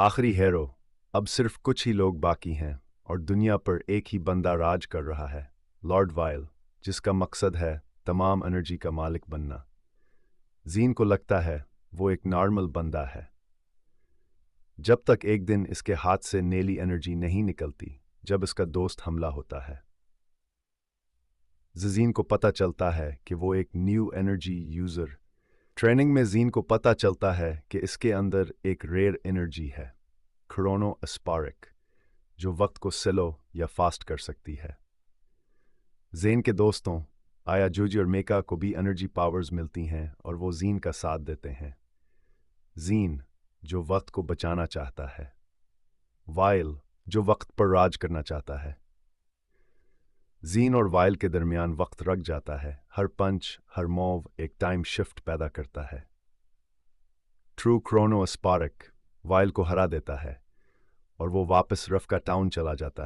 आखिरी हीरो। अब सिर्फ कुछ ही लोग बाकी हैं और दुनिया पर एक ही बंदा राज कर रहा है, लॉर्ड वाइल, जिसका मकसद है तमाम एनर्जी का मालिक बनना। जीन को लगता है वो एक नॉर्मल बंदा है, जब तक एक दिन इसके हाथ से नेली एनर्जी नहीं निकलती, जब इसका दोस्त हमला होता है। जीन को पता चलता है कि वो एक न्यू एनर्जी यूजर। ट्रेनिंग में जीन को पता चलता है कि इसके अंदर एक रेयर एनर्जी है, क्रोनो एस्पारिक, जो वक्त को स्लो या फास्ट कर सकती है। जेन के दोस्तों आया, जूजी और मेका को भी एनर्जी पावर्स मिलती हैं और वो जीन का साथ देते हैं। जीन जो वक्त को बचाना चाहता है, वाइल जो वक्त पर राज करना चाहता है। जीन और वाइल के दरमियान वक्त रख जाता है, हर पंच, हर मूव एक टाइम शिफ्ट पैदा करता है। ट्रू क्रोनो एस्पारिक वाइल को हरा देता है और वो वापस रफ का टाउन चला जाता है।